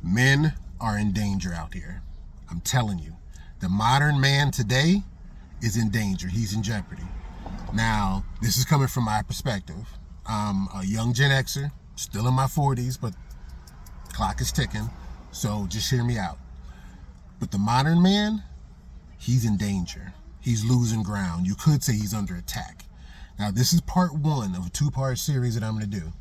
Men are in danger out here. I'm telling you. The modern man today is in danger. He's in jeopardy. Now, this is coming from my perspective. I'm a young Gen-Xer, still in my 40s, but the clock is ticking, so just hear me out. But the modern man, he's in danger. He's losing ground. You could say he's under attack. Now, this is part one of a two-part series that I'm going to do.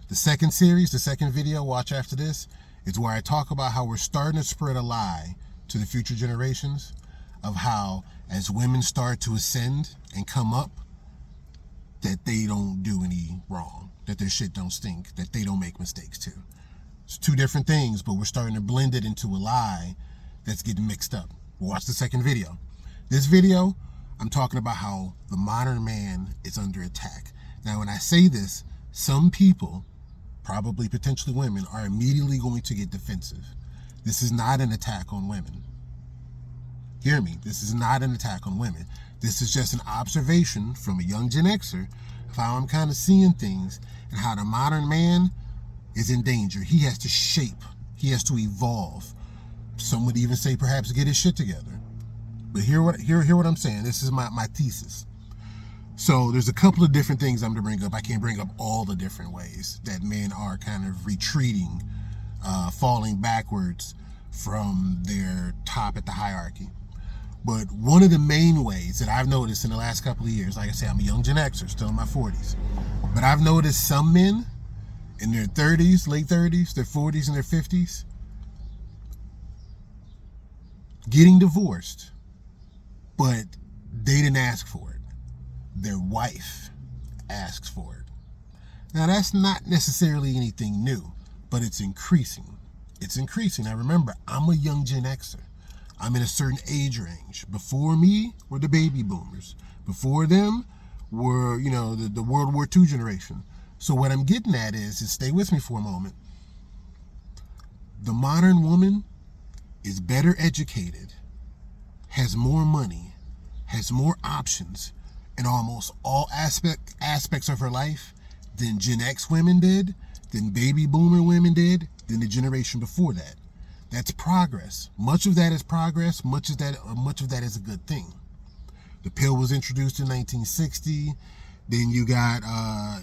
The second series, the second video, watch after this, is where I talk about how we're starting to spread a lie to the future generations of how as women start to ascend and come up, that they don't do any wrong, that their shit don't stink, that they don't make mistakes too. It's two different things, but we're starting to blend it into a lie that's getting mixed up. Watch the second video. This video, I'm talking about how the modern man is under attack. Now, when I say this, some people, probably potentially women, are immediately going to get defensive. This is not an attack on women. Hear me, this is not an attack on women. This is just an observation from a young Gen-Xer of how I'm kind of seeing things and how the modern man is in danger. He has to shape, he has to evolve. Some would even say perhaps get his shit together. But hear what I'm saying. This is my thesis. So there's a couple of different things I'm going to bring up. I can't bring up all the different ways that men are kind of retreating, falling backwards from their top at the hierarchy. But one of the main ways that I've noticed in the last couple of years, like I say, I'm a young Gen-Xer, still in my 40s, but I've noticed some men in their 30s, late 30s, their 40s and their 50s, getting divorced, but they didn't ask for it. Their wife asks for it. Now, that's not necessarily anything new, but it's increasing. It's increasing. Now, remember, I'm a young Gen-Xer. I'm in a certain age range. Before me were the baby boomers. Before them were, the World War II generation. So what I'm getting at is stay with me for a moment. The modern woman is better educated, has more money, has more options in almost all aspects of her life than Gen X women did, than baby boomer women did, than the generation before that. That's progress. Much of that is progress. Much of that is a good thing. The pill was introduced in 1960. Then you got,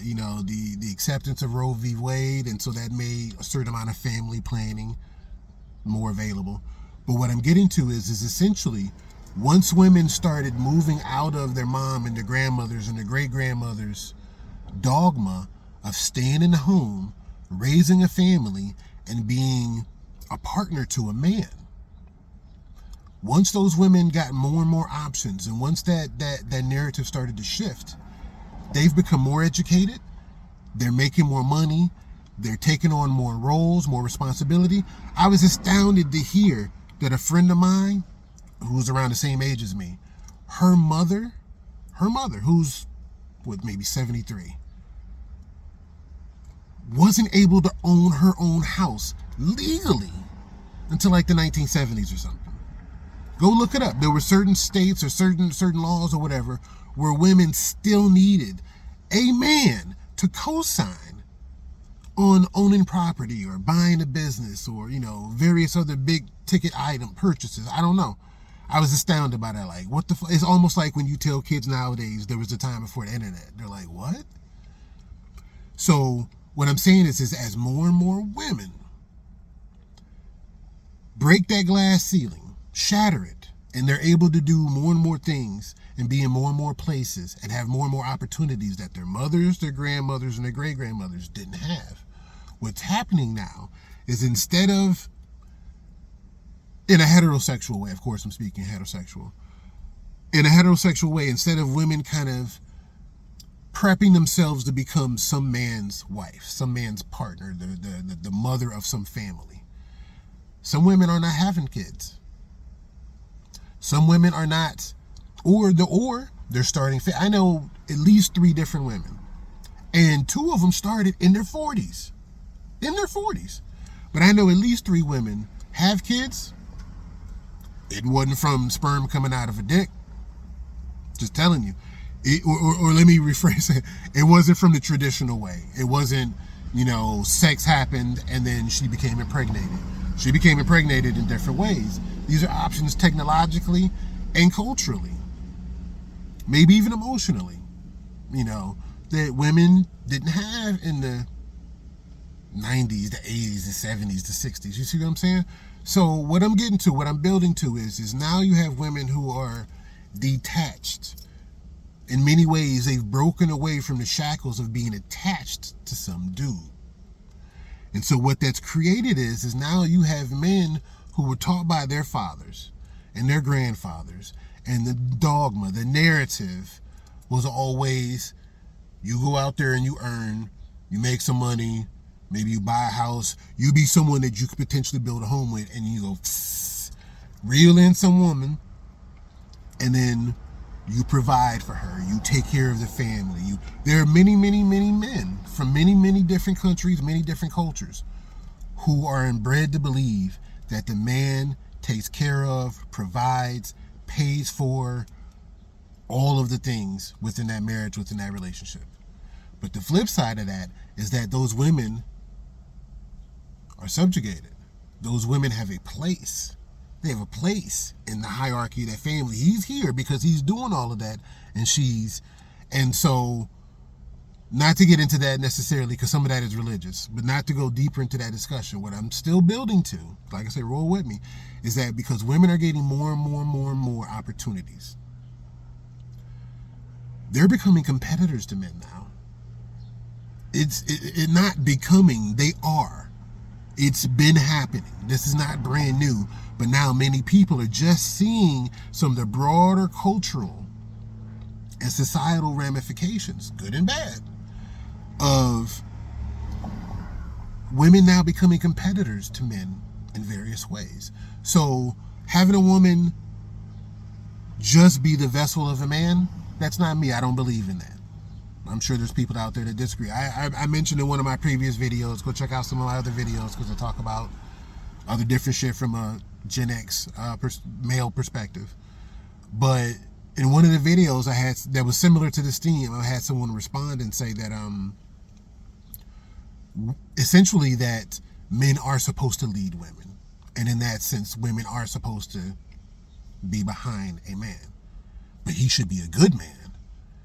the acceptance of Roe v. Wade, and so that made a certain amount of family planning more available. But what I'm getting to is essentially, once women started moving out of their mom and their grandmothers and their great-grandmothers' dogma of staying in the home, raising a family, and being a partner to a man. Once those women got more and more options, and once that narrative started to shift, they've become more educated, they're making more money, they're taking on more roles, more responsibility. I was astounded to hear that a friend of mine, who's around the same age as me, her mother, who's maybe 73, wasn't able to own her own house legally until like the 1970s or something. Go look it up. There were certain states or certain laws or whatever where women still needed a man to co-sign on owning property or buying a business or, various other big ticket item purchases. I don't know. I was astounded by that. Like, what the fuck? It's almost like when you tell kids nowadays there was a time before the internet. They're like, what? So what I'm saying is as more and more women break that glass ceiling, shatter it, and they're able to do more and more things and be in more and more places and have more and more opportunities that their mothers, their grandmothers, and their great-grandmothers didn't have. What's happening now is instead of, in a heterosexual way, of course I'm speaking heterosexual, in a heterosexual way, instead of women kind of prepping themselves to become some man's wife, some man's partner, the mother of some family, some women are not having kids. Some women are not, or they're starting. I know at least 3 different women, and 2 of them started in their 40s. But I know at least 3 women have kids. It wasn't from sperm coming out of a dick. Just telling you. Or let me rephrase it. It wasn't from the traditional way. It wasn't, sex happened and then she became impregnated. She became impregnated in different ways. These are options technologically and culturally, maybe even emotionally, that women didn't have in the 90s, the 80s, the 70s, the 60s. You see what I'm saying? So what I'm getting to, what I'm building to is now you have women who are detached. In many ways, they've broken away from the shackles of being attached to some dude. And so what that's created is now you have men who were taught by their fathers and their grandfathers, and the dogma, the narrative was always, you go out there and you earn, you make some money, maybe you buy a house, you be someone that you could potentially build a home with, and you go reel in some woman, and then you provide for her, you take care of the family. There are many, many, many men from many, many different countries, many different cultures, who are inbred to believe that the man takes care of, provides, pays for all of the things within that marriage, within that relationship. But the flip side of that is that those women are subjugated. Those women have a place. They have a place in the hierarchy of that family. He's here because he's doing all of that, and so, not to get into that necessarily, because some of that is religious, but not to go deeper into that discussion. What I'm still building to, like I said, roll with me, is that because women are getting more and more and more and more opportunities, they're becoming competitors to men now. It's not becoming, they are. It's been happening. This is not brand new, but now many people are just seeing some of the broader cultural and societal ramifications, good and bad, of women now becoming competitors to men in various ways. So having a woman just be the vessel of a man, that's not me. I don't believe in that. I'm sure there's people out there that disagree. I mentioned in one of my previous videos, go check out some of my other videos, because I talk about other different shit from a Gen X male perspective. But in one of the videos I had that was similar to this theme, I had someone respond and say that essentially that men are supposed to lead women. And in that sense, women are supposed to be behind a man. But he should be a good man.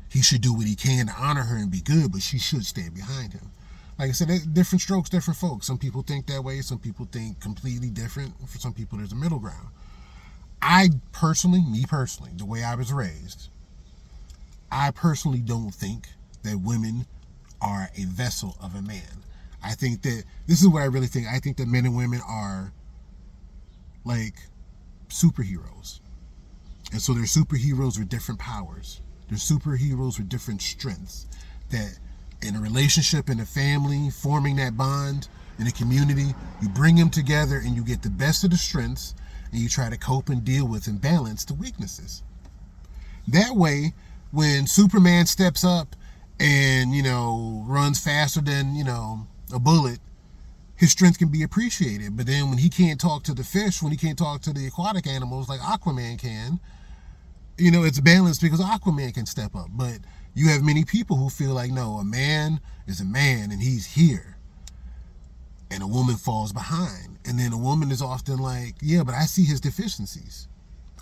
He should do what he can to honor her and be good, but she should stand behind him. Like I said, different strokes, different folks. Some people think that way. Some people think completely different. For some people, there's a middle ground. Me personally, the way I was raised, I personally don't think that women are a vessel of a man. I think that, this is what I really think. I think that men and women are like superheroes. And so they're superheroes with different powers. They're superheroes with different strengths, that in a relationship, in a family, forming that bond, in a community, you bring them together and you get the best of the strengths, and you try to cope and deal with and balance the weaknesses. That way, when Superman steps up and, runs faster than, a bullet, his strength can be appreciated. But then when he can't talk to the fish, when he can't talk to the aquatic animals like Aquaman can, it's balanced because Aquaman can step up. But you have many people who feel like, no, a man is a man and he's here, and a woman falls behind. And then a woman is often like, yeah, but I see his deficiencies.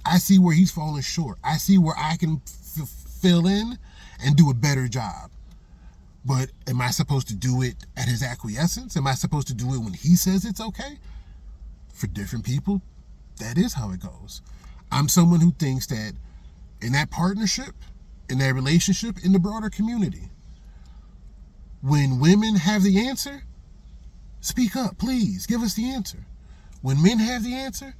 I see where he's falling short. I see where I can fill in and do a better job. But am I supposed to do it at his acquiescence? Am I supposed to do it when he says it's okay? For different people, that is how it goes. I'm someone who thinks that in that partnership, in that relationship, in the broader community, when women have the answer, speak up, please, give us the answer. When men have the answer,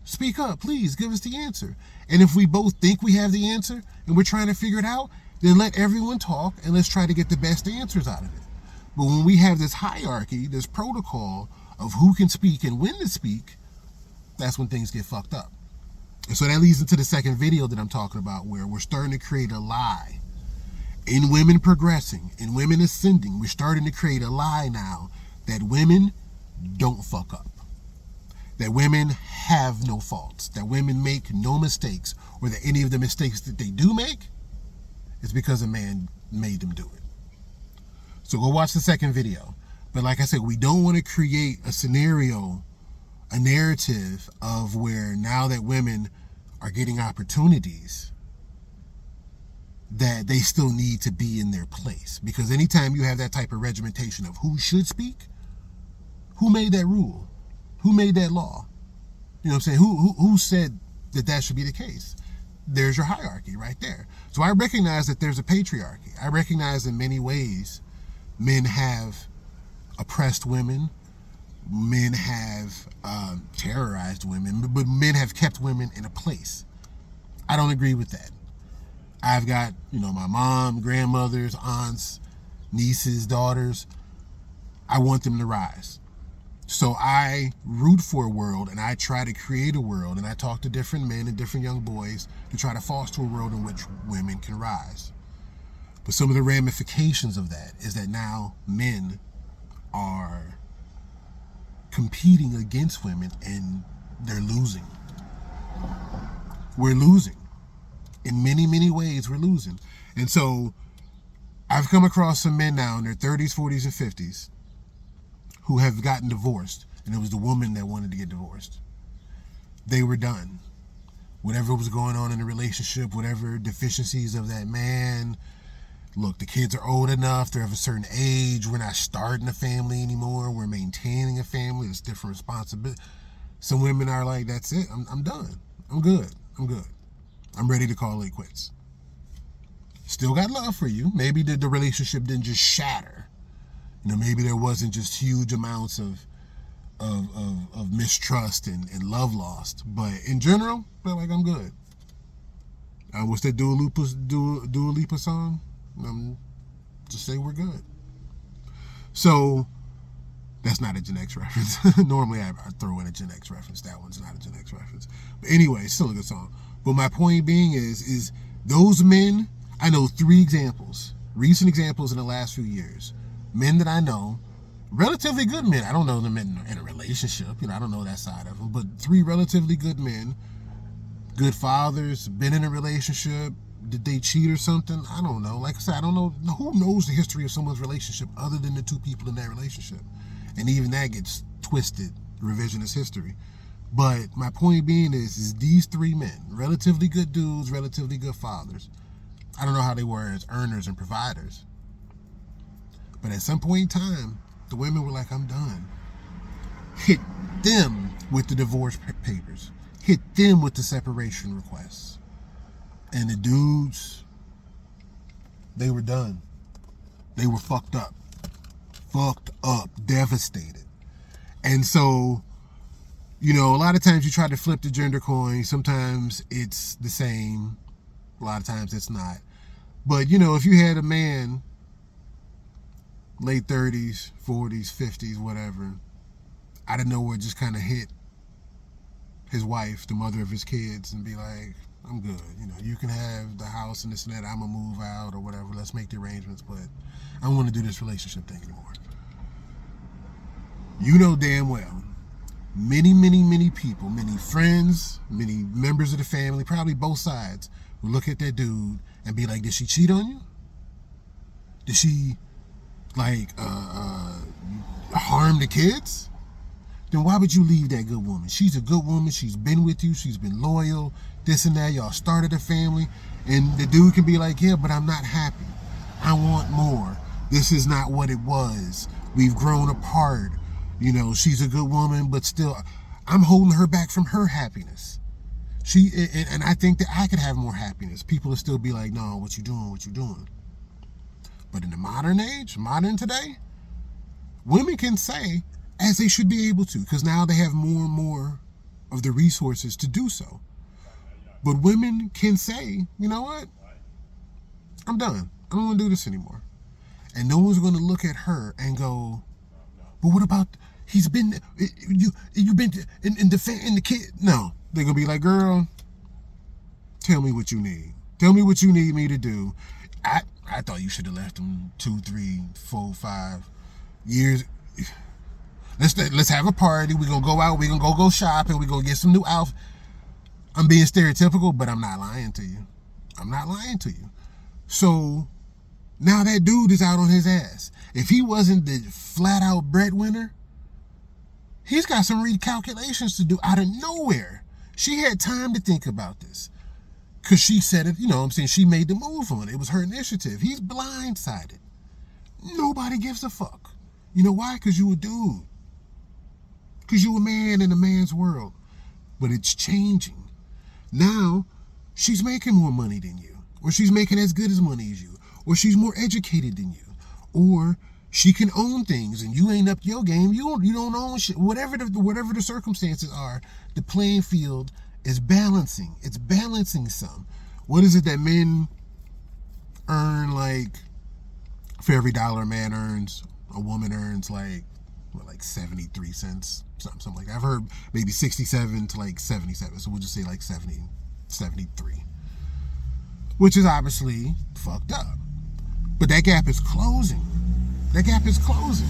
speak up, please, give us the answer. And if we both think we have the answer and we're trying to figure it out, then let everyone talk and let's try to get the best answers out of it. But when we have this hierarchy, this protocol of who can speak and when to speak, that's when things get fucked up. And so that leads into the second video that I'm talking about, where we're starting to create a lie. In women progressing, in women ascending, we're starting to create a lie now that women don't fuck up. That women have no faults. That women make no mistakes, or that any of the mistakes that they do make is because a man made them do it. So go watch the second video. But like I said, we don't want to create a scenario, a narrative of where now that women are getting opportunities, that they still need to be in their place. Because anytime you have that type of regimentation of who should speak, who made that rule? Who made that law? You know what I'm saying? Who said that that should be the case? There's your hierarchy right there. So I recognize that there's a patriarchy. I recognize in many ways men have oppressed women. Men have terrorized women, but men have kept women in a place. I don't agree with that. I've got, my mom, grandmothers, aunts, nieces, daughters. I want them to rise. So I root for a world, and I try to create a world, and I talk to different men and different young boys to try to foster a world in which women can rise. But some of the ramifications of that is that now men are competing against women, and they're losing. We're losing. In many, many ways, we're losing. And so I've come across some men now in their 30s, 40s, and 50s who have gotten divorced, and it was the woman that wanted to get divorced. They were done. Whatever was going on in the relationship, whatever deficiencies of that man, look, the kids are old enough, they're of a certain age, we're not starting a family anymore, we're maintaining a family, it's different responsibility. Some women are like, that's it, I'm done, I'm good, I'm ready to call it quits. Still got love for you. Maybe the relationship didn't just shatter. Maybe there wasn't just huge amounts of mistrust and love lost. But in general, I feel like I'm good. What's that Dua Lipa song? Just say we're good. So that's not a Gen-X reference. Normally I throw in a Gen-X reference. That one's not a Gen-X reference. But anyway, it's still a good song. But my point being is those men, I know 3 examples, recent examples in the last few years. Men that I know, relatively good men. I don't know them in a relationship. I don't know that side of them. But 3 relatively good men, good fathers, been in a relationship. Did they cheat or something? I don't know. Like I said, I don't know. Who knows the history of someone's relationship other than the 2 people in that relationship? And even that gets twisted, revisionist history. But my point being is these 3 men, relatively good dudes, relatively good fathers. I don't know how they were as earners and providers. But at some point in time, the women were like, I'm done. Hit them with the divorce papers. Hit them with the separation requests. And the dudes, they were done. They were fucked up. Devastated. And so, a lot of times you try to flip the gender coin. Sometimes it's the same. A lot of times it's not. But, if you had a man, late 30s, 40s, 50s, whatever, out of nowhere just kind of hit his wife, the mother of his kids, and be like, I'm good. You can have the house and this and that. I'm going to move out or whatever. Let's make the arrangements, but I don't want to do this relationship thing anymore. You know damn well, many, many, many people, many friends, many members of the family, probably both sides, will look at that dude and be like, did she cheat on you? Did she, harm the kids? Then why would you leave that good woman? She's a good woman. She's been with you. She's been loyal, this and that. Y'all started a family. And the dude can be like, yeah, but I'm not happy. I want more. This is not what it was. We've grown apart. She's a good woman, but still, I'm holding her back from her happiness. And I think that I could have more happiness. People will still be like, no, what you doing? But in the modern age, modern today, women can say, as they should be able to, because now they have more and more of the resources to do so. But women can say, you know what? I'm done. I don't want to do this anymore. And no one's going to look at her and go, but what about, you've been in the kid. No, they're going to be like, girl, tell me what you need. Tell me what you need me to do. I thought you should have left them 2, 3, 4, 5 years. Let's have a party. We're going to go out. We're going to go shopping. We're going to get some new outfits. I'm being stereotypical, but I'm not lying to you. So now that dude is out on his ass. If he wasn't the flat out breadwinner, He's got some recalculations to do out of nowhere. She had time to think about this. Because she said it, you know what I'm saying? She made the move on it. It was her initiative. He's blindsided. Nobody gives a fuck. You know why? Because you a dude. Because you a man in a man's world. But it's changing. Now, she's making more money than you. Or she's making as good as money as you. Or she's more educated than you. Or she can own things and you ain't up your game. You don't own shit. Whatever the circumstances are, the playing field is balancing. It's balancing some. What is it that men earn, like, for every dollar a man earns, a woman earns like 73 cents, something like that. I've heard maybe 67 to like 77. So we'll just say like 70, 73. Which is obviously fucked up. But that gap is closing. That gap is closing.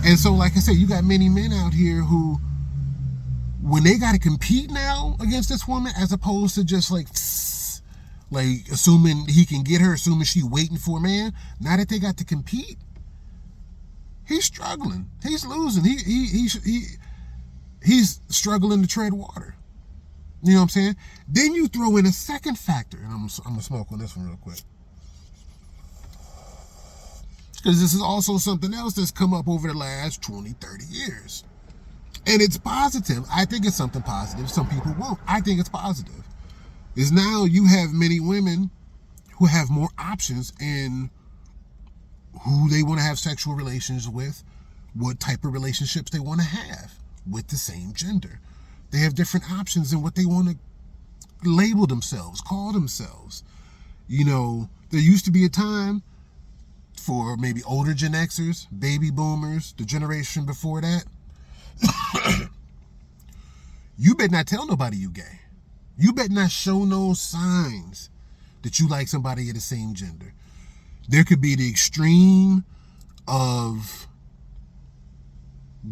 And so, like I said, you got many men out here who, when they got to compete now against this woman, as opposed to just like assuming he can get her, assuming she waiting for a man, now that they got to compete, he's struggling. He's losing. He's struggling to tread water. You know what I'm saying? Then you throw in a second factor, and I'm gonna smoke on this one real quick, because this is also something else that's come up over the last 20, 30 years. And it's positive. I think it's something positive. Some people won't. I think it's positive. Is now you have many women who have more options in who they want to have sexual relations with, what type of relationships they want to have with the same gender. They have different options in what they want to label themselves, call themselves. You know, there used to be a time for maybe older Gen-Xers, baby boomers, the generation before that. You better not tell nobody you gay. You better not show no signs that you like somebody of the same gender. There could be the extreme of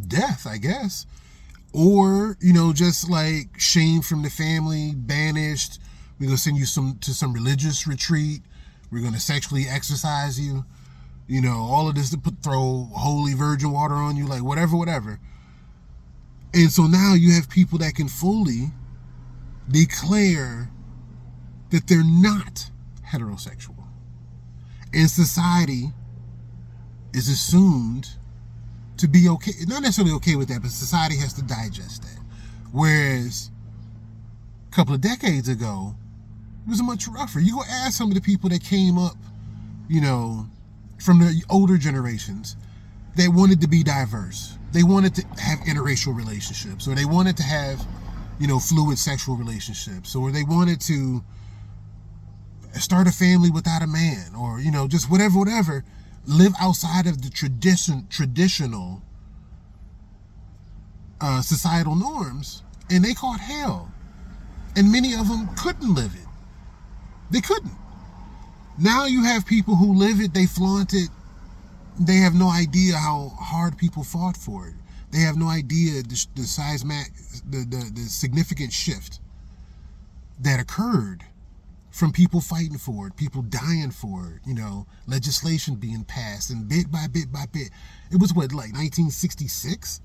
death, I guess. Or, you know, just like shame from the family, banished. We're going to send you to some religious retreat. We're going to sexually exercise you. You know, all of this to throw holy virgin water on you, like whatever. And so now you have people that can fully declare that they're not heterosexual. And society is assumed to be okay, not necessarily okay with that, but society has to digest that. Whereas a couple of decades ago, it was much rougher. You go ask some of the people that came up, you know, from the older generations, they wanted to be diverse. They wanted to have interracial relationships, or they wanted to have, you know, fluid sexual relationships, or they wanted to start a family without a man, or, you know, just whatever, live outside of the traditional societal norms, and they caught hell. And many of them couldn't live it. They couldn't. Now you have people who live it, they flaunt it, they have no idea how hard people fought for it. They have no idea the significant shift that occurred from people fighting for it, people dying for it, you know, legislation being passed, and bit by bit. It was what, like 1966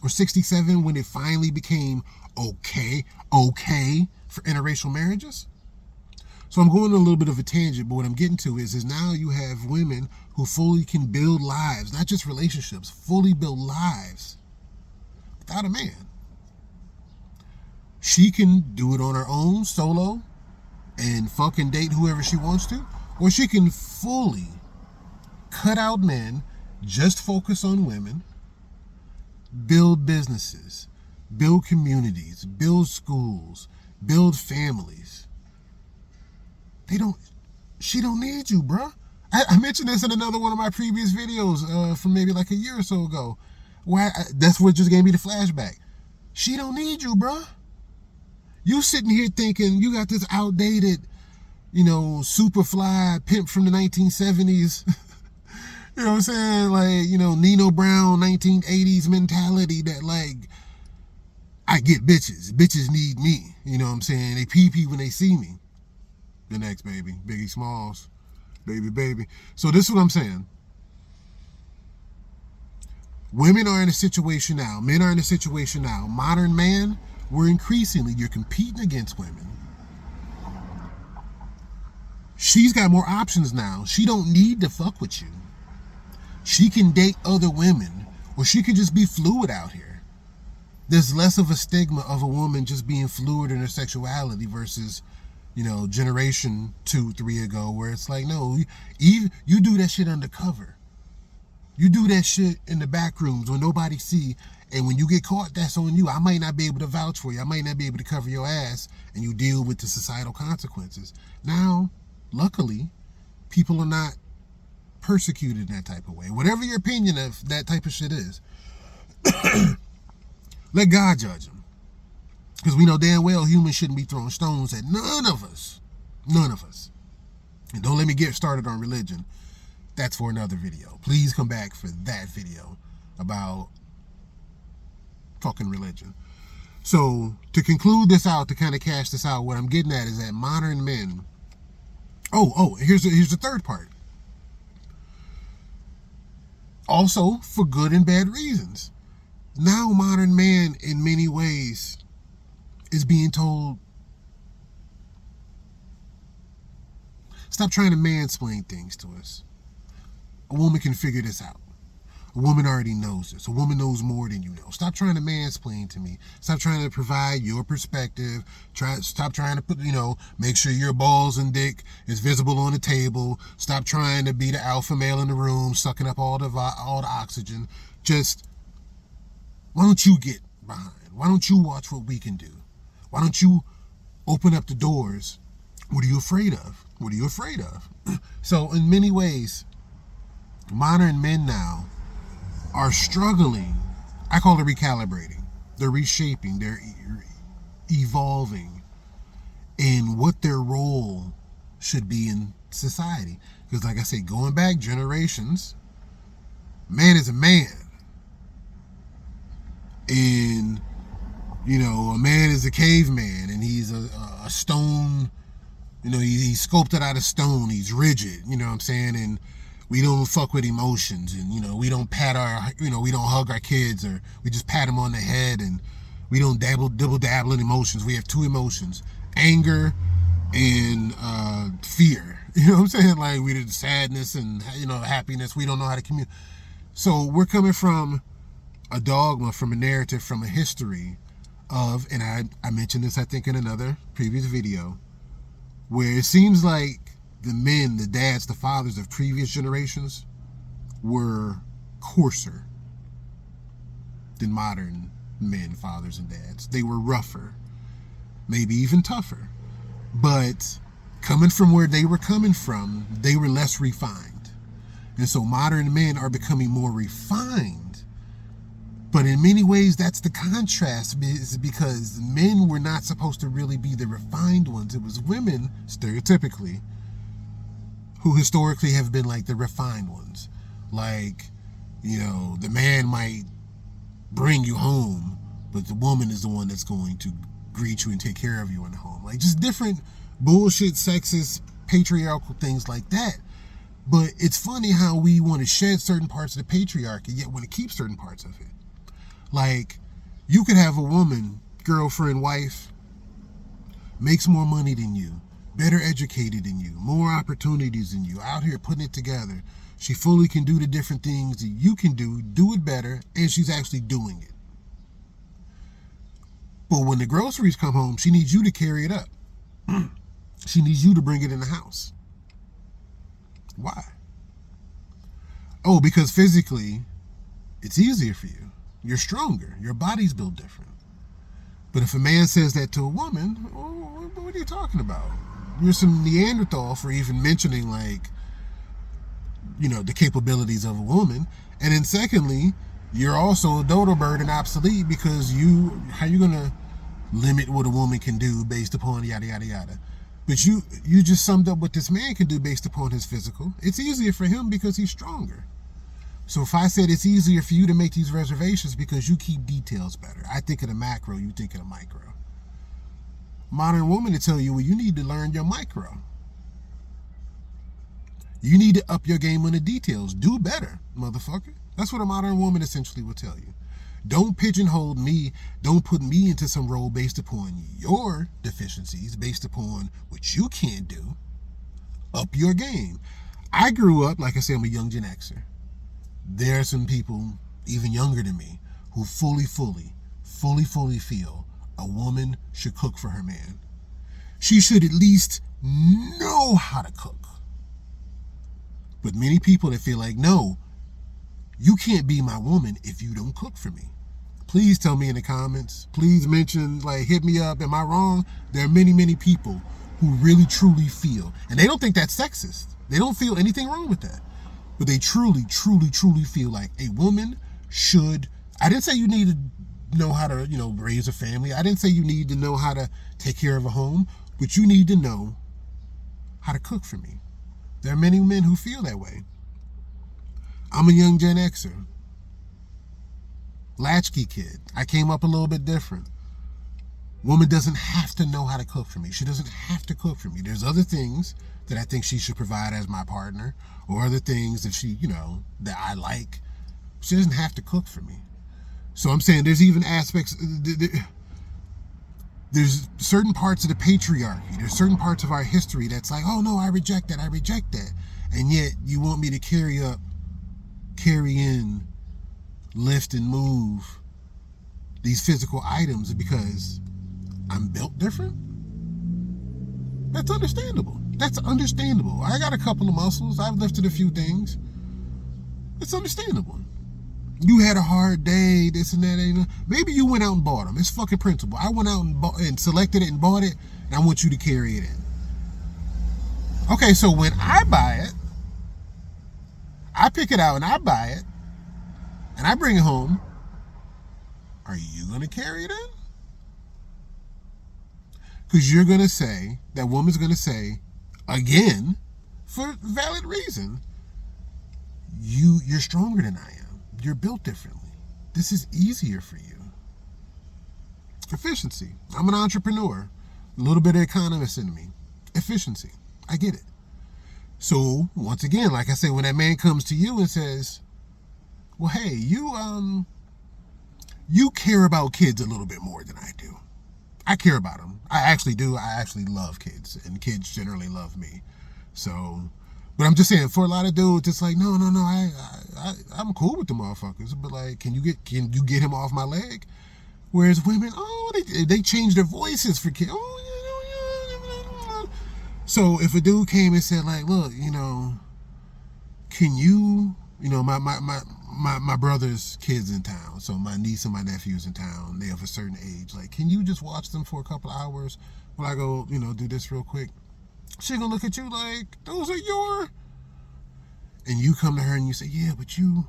or 67 when it finally became okay for interracial marriages? So I'm going on a little bit of a tangent, but what I'm getting to is now you have women who fully can build lives, not just relationships, fully build lives without a man. She can do it on her own, solo, and fucking date whoever she wants to, or she can fully cut out men, just focus on women, build businesses, build communities, build schools, build families. She don't need you, bruh. I mentioned this in another one of my previous videos from maybe like a year or so ago. That's what just gave me the flashback. She don't need you, bruh. You sitting here thinking you got this outdated, you know, Superfly pimp from the 1970s. You know what I'm saying? Like, you know, Nino Brown 1980s mentality that, like, I get bitches. Bitches need me. You know what I'm saying? They pee when they see me. The next baby, Biggie Smalls, baby. So this is what I'm saying. Women are in a situation now, men are in a situation now, modern man, we're increasingly, you're competing against women. She's got more options now. She don't need to fuck with you. She can date other women, or she could just be fluid out here. There's less of a stigma of a woman just being fluid in her sexuality versus, generation 2-3 ago, where it's like, no, you do that shit undercover. You do that shit in the back rooms when nobody see, and when you get caught, that's on you. I might not be able to vouch for you. I might not be able to cover your ass, and you deal with the societal consequences. Now, luckily, people are not persecuted in that type of way. Whatever your opinion of that type of shit is, let God judge them. Because we know damn well humans shouldn't be throwing stones at none of us. None of us. And don't let me get started on religion. That's for another video. Please come back for that video about fucking religion. So, to conclude this out, to kind of cash this out, what I'm getting at is that modern men... here's the third part. Also, for good and bad reasons. Now, modern man, in many ways, is being told, stop trying to mansplain things to us. A woman can figure this out. A woman already knows this. A woman knows more than you know. Stop trying to mansplain to me. Stop trying to provide your perspective. Stop trying to put, make sure your balls and dick is visible on the table. Stop trying to be the alpha male in the room, sucking up all the oxygen. Just, why don't you get behind? Why don't you watch what we can do? Why don't you open up the doors? What are you afraid of? What are you afraid of? So in many ways, modern men now are struggling. I call it recalibrating. They're reshaping. They're evolving in what their role should be in society. Because like I say, going back generations, man is a man. And, a man is a caveman, and he's a stone, he's sculpted out of stone. He's rigid, you know what I'm saying? And we don't fuck with emotions, and, we don't we don't hug our kids, or we just pat them on the head, and we don't dabble in emotions. We have two emotions, anger and fear. You know what I'm saying? Like, we did sadness and, happiness. We don't know how to communicate. So we're coming from a dogma, from a narrative, from a history of, and I mentioned this, I think, in another previous video, where it seems like the men, the dads, the fathers of previous generations were coarser than modern men, fathers, and dads. They were rougher, maybe even tougher. But coming from where they were coming from, they were less refined. And so modern men are becoming more refined. But in many ways, that's the contrast, is because men were not supposed to really be the refined ones. It was women, stereotypically, who historically have been like the refined ones. Like, the man might bring you home, but the woman is the one that's going to greet you and take care of you in the home. Like, just different bullshit, sexist, patriarchal things like that. But it's funny how we want to shed certain parts of the patriarchy, yet want to keep certain parts of it. Like, you could have a woman, girlfriend, wife, makes more money than you, better educated than you, more opportunities than you, out here putting it together. She fully can do the different things that you can do it better, and she's actually doing it. But when the groceries come home, she needs you to carry it up. She needs you to bring it in the house. Why? Oh, because physically, it's easier for you. You're stronger. Your body's built different. But if a man says that to a woman, what are you talking about? You're some Neanderthal for even mentioning, like, the capabilities of a woman. And then secondly, you're also a dodo bird and obsolete, because how you going to limit what a woman can do based upon yada, yada, yada? But you just summed up what this man can do based upon his physical. It's easier for him because he's stronger. So if I said it's easier for you to make these reservations because you keep details better, I think of the macro, you think of the micro. Modern woman to tell you, well, you need to learn your micro. You need to up your game on the details. Do better, motherfucker. That's what a modern woman essentially will tell you. Don't pigeonhole me. Don't put me into some role based upon your deficiencies, based upon what you can't do. Up your game. I grew up, like I said, I'm a young Gen-Xer. There are some people even younger than me who fully feel a woman should cook for her man. She should at least know how to cook. But many people that feel like, no, you can't be my woman if you don't cook for me. Please tell me in the comments. Please mention, like, hit me up. Am I wrong? There are many people who really truly feel, and they don't think that's sexist. They don't feel anything wrong with that. But they truly feel like a woman should, I didn't say you need to know how to, raise a family. I didn't say you need to know how to take care of a home, but you need to know how to cook for me. There are many men who feel that way. I'm a young Gen-Xer. Latchkey kid. I came up a little bit different. Woman doesn't have to know how to cook for me. She doesn't have to cook for me. There's other things that I think she should provide as my partner, or other things that she, that I like. She doesn't have to cook for me. So I'm saying there's even aspects, there's certain parts of the patriarchy, there's certain parts of our history that's like, oh no, I reject that. And yet you want me to carry in, lift and move these physical items because I'm built different? That's understandable. I got a couple of muscles. I've lifted a few things. It's understandable. You had a hard day, this and that. Maybe you went out and bought them. It's fucking principle. I went out and selected it and bought it, and I want you to carry it in. Okay, so when I buy it, I pick it out and I buy it, and I bring it home, are you going to carry it in? Because you're going to say, that woman's going to say, again, for valid reason, you're stronger than I am. You're built differently. This is easier for you. Efficiency. I'm an entrepreneur. A little bit of economist in me. Efficiency. I get it. So, once again, like I said, when that man comes to you and says, well, hey, you care about kids a little bit more than I do. I care about them. I actually do. I actually love kids, and kids generally love me. So, but I'm just saying, for a lot of dudes, it's like, no, I'm cool with the motherfuckers, but like, can you get him off my leg? Whereas women, they change their voices for kids. So if a dude came and said, like, look, can you, my brother's kids in town, so my niece and my nephew's in town, they of a certain age, like, can you just watch them for a couple hours while I go, do this real quick? She gonna look at you like, those are your, and you come to her and you say, yeah, but you,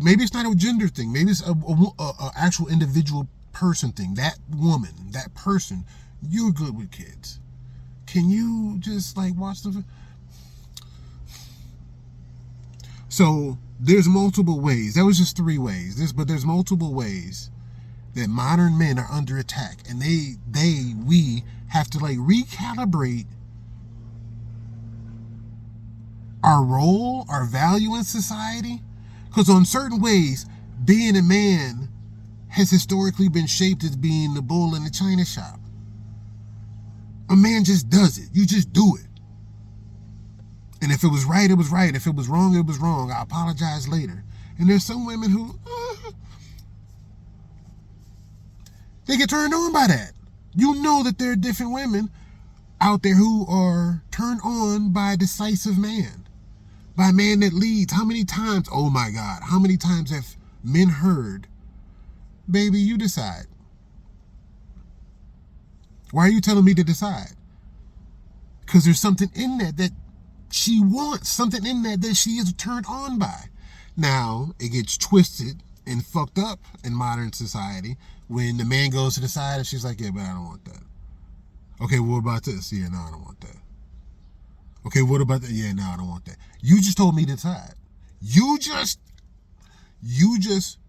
maybe it's not a gender thing, maybe it's a actual individual person thing, that woman, that person, you're good with kids. Can you just like watch them? So there's multiple ways. That was just 3 ways. But there's multiple ways that modern men are under attack, and we have to like recalibrate our role, our value in society, because on certain ways, being a man has historically been shaped as being the bull in the china shop. A man just does it. You just do it. And if it was right, it was right. If it was wrong, it was wrong. I apologize later. And there's some women who, they get turned on by that. You know that there are different women out there who are turned on by a decisive man. By a man that leads. How many times, oh my God, how many times have men heard, baby, you decide? Why are you telling me to decide? Because there's something in that she wants, something in that she is turned on by. Now, it gets twisted and fucked up in modern society when the man goes to the side and she's like, yeah, but I don't want that. Okay, what about this? Yeah, no, I don't want that. Okay, what about that? Yeah, no, I don't want that. You just told me to decide. You just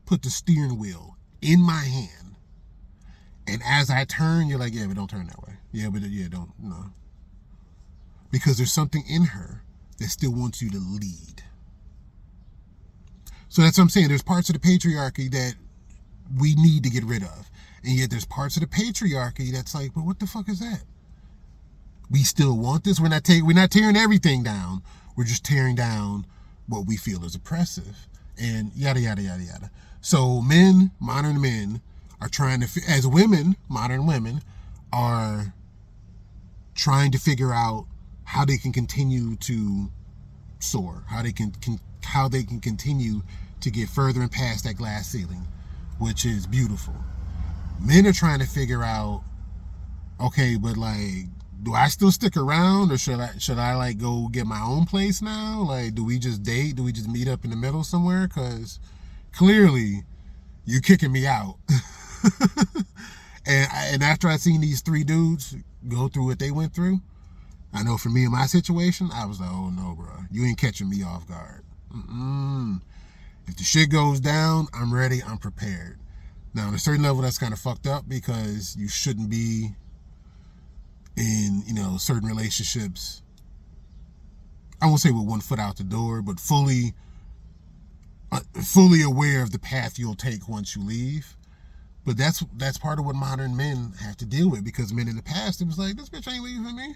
put the steering wheel in my hand. And as I turn, you're like, yeah, but don't turn that way. Yeah, but don't, no. Because there's something in her that still wants you to lead. So that's what I'm saying. There's parts of the patriarchy that we need to get rid of. And yet there's parts of the patriarchy that's like, well, what the fuck is that? We still want this. We're not tearing everything down. We're just tearing down what we feel is oppressive. And yada, yada, yada, yada. So men, modern men, are trying to, as women, modern women, are trying to figure out how they can continue to soar, how they can continue to get further and past that glass ceiling, which is beautiful. Men are trying to figure out, okay, but like, do I still stick around, or should I like go get my own place now? Like, do we just date? Do we just meet up in the middle somewhere? Because clearly you're kicking me out. and after I seen these three dudes go through what they went through, I know for me in my situation, I was like, oh no, bro, you ain't catching me off guard. If the shit goes down, I'm ready, I'm prepared. Now, on a certain level, that's kind of fucked up, because you shouldn't be in, certain relationships, I won't say with one foot out the door, but fully aware of the path you'll take once you leave. But that's part of what modern men have to deal with, because men in the past, it was like, this bitch ain't leaving me.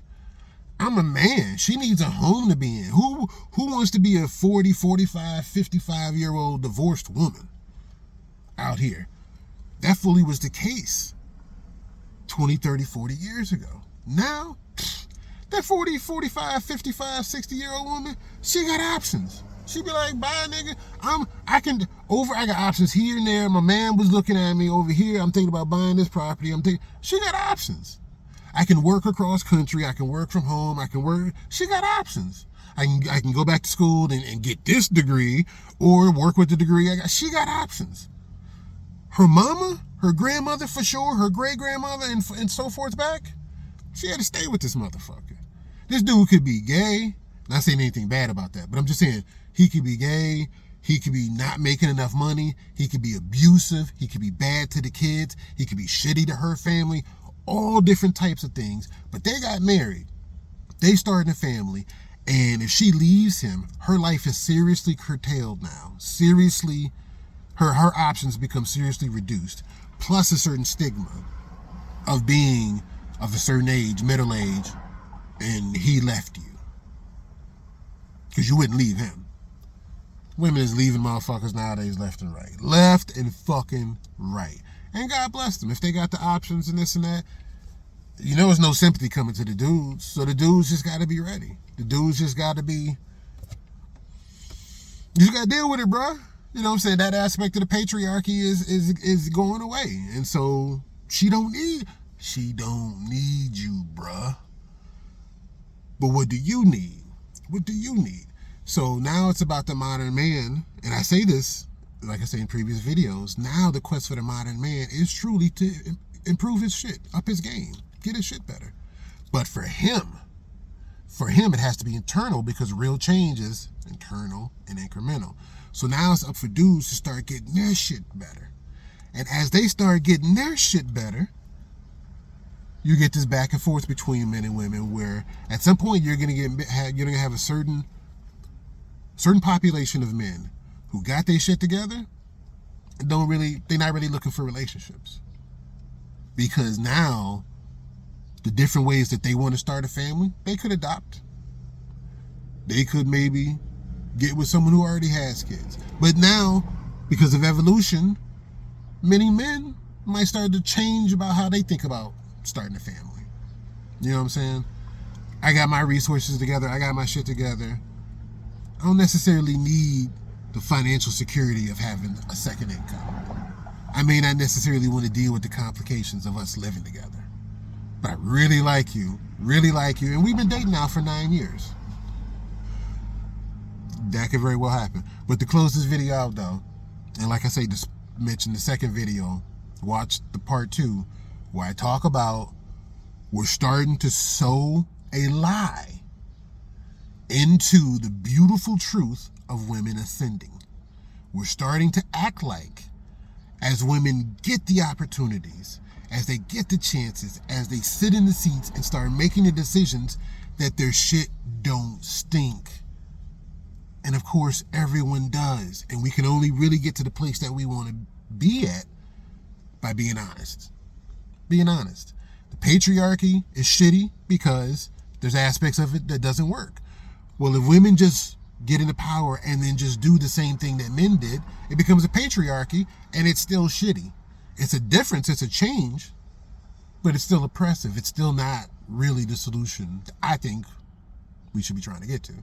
I'm a man. She needs a home to be in. Who wants to be a 40, 45, 55-year-old divorced woman out here? That fully was the case 20, 30, 40 years ago. Now, that 40, 45, 55, 60-year-old woman, she got options. She be like, bye, nigga. I got options here and there. My man was looking at me over here. I'm thinking about buying this property. She got options. I can work across country. I can work from home. She got options. I can go back to school and get this degree, or work with the degree I got. She got options. Her mama, her grandmother for sure, her great-grandmother and so forth back, she had to stay with this motherfucker. This dude could be gay. Not saying anything bad about that, but I'm just saying he could be gay. He could be not making enough money. He could be abusive. He could be bad to the kids. He could be shitty to her family. All different types of things. But they got married. They started a family. And if she leaves him, her life is seriously curtailed now. Seriously, her options become seriously reduced. Plus a certain stigma of being of a certain age, middle age, and he left you. Because you wouldn't leave him. Women is leaving motherfuckers nowadays left and right. Left and fucking right. And God bless them. If they got the options and this and that, there's no sympathy coming to the dudes. So the dudes just got to be ready. The dudes just got to be, you just got to deal with it, bro. You know what I'm saying? That aspect of the patriarchy is going away. And so she don't need you, bruh. But what do you need? What do you need? So now it's about the modern man. And I say this, like I say in previous videos, now the quest for the modern man is truly to improve his shit, up his game, get his shit better. But for him, it has to be internal, because real change is internal and incremental. So now it's up for dudes to start getting their shit better. And as they start getting their shit better, you get this back and forth between men and women, where at some point you're gonna have a certain population of men who got their shit together and they're not really looking for relationships, because now the different ways that they want to start a family, they could adopt. They could maybe get with someone who already has kids. But now, because of evolution, many men might start to change about how they think about starting a family. You know what I'm saying? I got my resources together. I got my shit together. I don't necessarily need the financial security of having a second income. I may not necessarily want to deal with the complications of us living together. But I really like you, and we've been dating now for 9 years. That could very well happen. But to close this video out though, and like I say, just mention the second video, watch the part 2, where I talk about we're starting to sow a lie into the beautiful truth of women ascending. We're starting to act like, as women get the opportunities, as they get the chances, as they sit in the seats and start making the decisions, that their shit don't stink. And of course, everyone does. And we can only really get to the place that we want to be at by being honest. Being honest. The patriarchy is shitty because there's aspects of it that doesn't work. Well, if women just get into power and then just do the same thing that men did, it becomes a patriarchy, and it's still shitty. It's a difference, it's a change, but it's still oppressive. It's still not really the solution I think we should be trying to get to.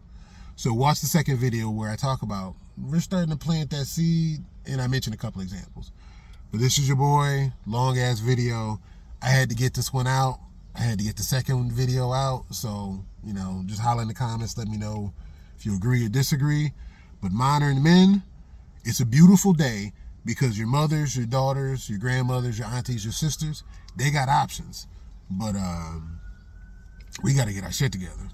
So watch the second video where I talk about, we're starting to plant that seed, and I mentioned a couple examples. But this is your boy, long ass video. I had to get this one out. I had to get the second video out. So, just holler in the comments, let me know if you agree or disagree. But modern men, it's a beautiful day because your mothers, your daughters, your grandmothers, your aunties, your sisters, they got options. But we got to get our shit together.